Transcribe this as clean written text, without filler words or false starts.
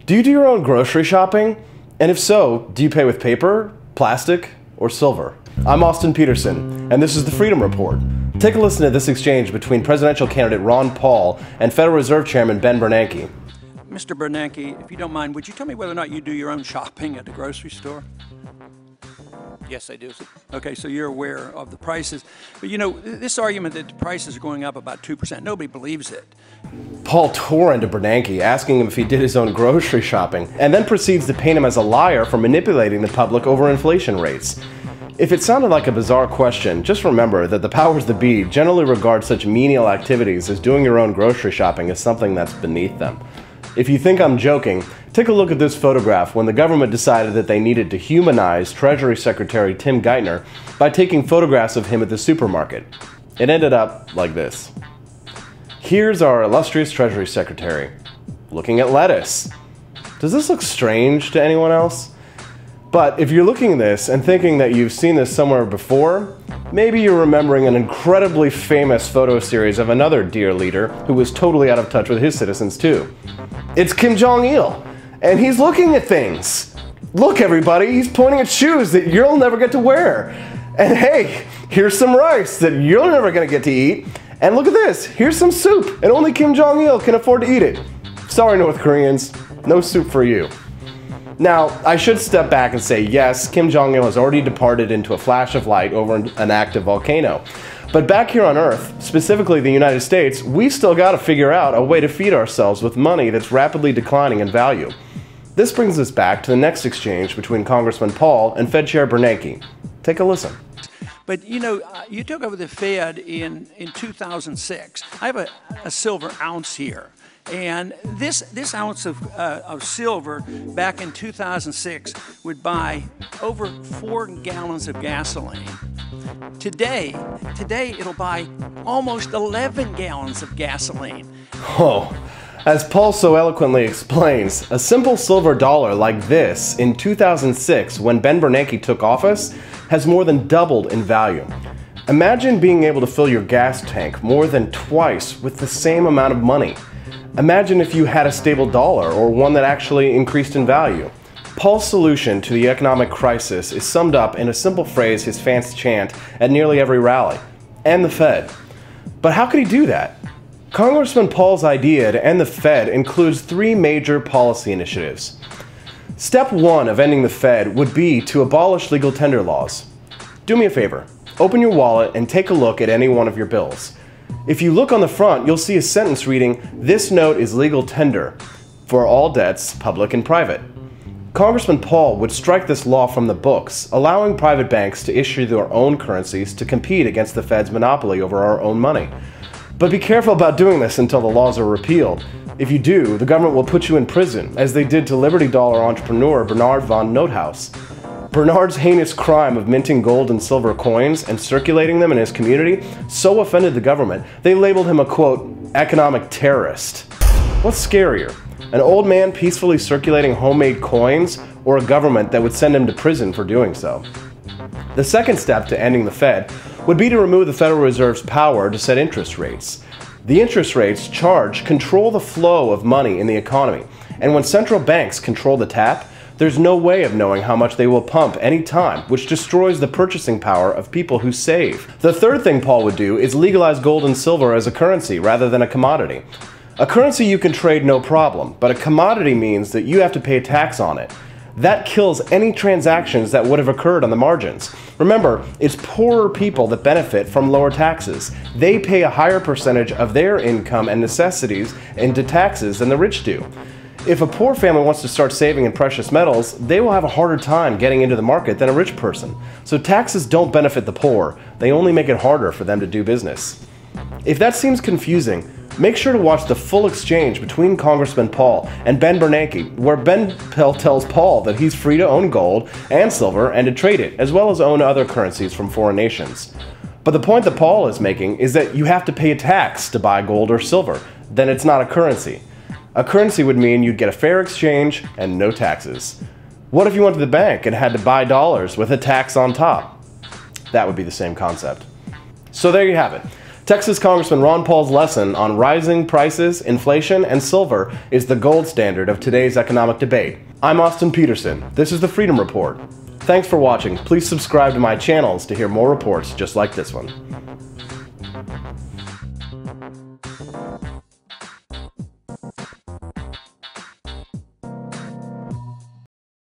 Do you do your own grocery shopping? And if so, do you pay with paper, plastic, or silver? I'm Austin Peterson, and this is the Freedom Report. Take a listen to this exchange between presidential candidate Ron Paul and Federal Reserve Chairman Ben Bernanke. Mr. Bernanke, if you don't mind, would you tell me whether or not you do your own shopping at the grocery store? Yes, I do. Okay, so you're aware of the prices. But you know, this argument that the prices are going up about 2%, nobody believes it. Paul tore into Bernanke, asking him if he did his own grocery shopping, and then proceeds to paint him as a liar for manipulating the public over inflation rates. If it sounded like a bizarre question, just remember that the powers that be generally regard such menial activities as doing your own grocery shopping as something that's beneath them. If you think I'm joking, take a look at this photograph when the government decided that they needed to humanize Treasury Secretary Tim Geithner by taking photographs of him at the supermarket. It ended up like this. Here's our illustrious Treasury Secretary, looking at lettuce. Does this look strange to anyone else? But if you're looking at this and thinking that you've seen this somewhere before, maybe you're remembering an incredibly famous photo series of another dear leader who was totally out of touch with his citizens too. It's Kim Jong-il, and he's looking at things. Look everybody, he's pointing at shoes that you'll never get to wear. And hey, here's some rice that you're never gonna get to eat. And look at this, here's some soup, and only Kim Jong-il can afford to eat it. Sorry North Koreans, no soup for you. Now, I should step back and say yes, Kim Jong-il has already departed into a flash of light over an active volcano. But back here on Earth, specifically the United States, we still gotta figure out a way to feed ourselves with money that's rapidly declining in value. This brings us back to the next exchange between Congressman Paul and Fed Chair Bernanke. Take a listen. But you know, you took over the Fed in 2006. I have a silver ounce here. And this ounce of silver back in 2006 would buy over 4 gallons of gasoline. Today it'll buy almost 11 gallons of gasoline. Oh, as Paul so eloquently explains, a simple silver dollar like this in 2006 when Ben Bernanke took office has more than doubled in value. Imagine being able to fill your gas tank more than twice with the same amount of money. Imagine if you had a stable dollar, or one that actually increased in value. Paul's solution to the economic crisis is summed up in a simple phrase his fans chant at nearly every rally: end the Fed. But how could he do that? Congressman Paul's idea to end the Fed includes 3 major policy initiatives. Step 1 of ending the Fed would be to abolish legal tender laws. Do me a favor, open your wallet and take a look at any one of your bills. If you look on the front, you'll see a sentence reading, "This note is legal tender for all debts, public and private." Congressman Paul would strike this law from the books, allowing private banks to issue their own currencies to compete against the Fed's monopoly over our own money. But be careful about doing this until the laws are repealed. If you do, the government will put you in prison, as they did to Liberty Dollar entrepreneur Bernard von Nothaus. Bernard's heinous crime of minting gold and silver coins and circulating them in his community so offended the government, they labeled him a, quote, economic terrorist. What's scarier, an old man peacefully circulating homemade coins, or a government that would send him to prison for doing so? The second step to ending the Fed would be to remove the Federal Reserve's power to set interest rates. The interest rates charged control the flow of money in the economy, and when central banks control the tap, there's no way of knowing how much they will pump any time, which destroys the purchasing power of people who save. The third thing Paul would do is legalize gold and silver as a currency rather than a commodity. A currency you can trade no problem, but a commodity means that you have to pay a tax on it. That kills any transactions that would have occurred on the margins. Remember, it's poorer people that benefit from lower taxes. They pay a higher percentage of their income and necessities into taxes than the rich do. If a poor family wants to start saving in precious metals, they will have a harder time getting into the market than a rich person. So taxes don't benefit the poor, they only make it harder for them to do business. If that seems confusing, make sure to watch the full exchange between Congressman Paul and Ben Bernanke, where Ben tells Paul that he's free to own gold and silver and to trade it, as well as own other currencies from foreign nations. But the point that Paul is making is that you have to pay a tax to buy gold or silver, then it's not a currency. A currency would mean you'd get a fair exchange and no taxes. What if you went to the bank and had to buy dollars with a tax on top? That would be the same concept. So there you have it. Texas Congressman Ron Paul's lesson on rising prices, inflation, and silver is the gold standard of today's economic debate. I'm Austin Peterson. This is the Freedom Report. Thanks for watching. Please subscribe to my channels to hear more reports just like this one.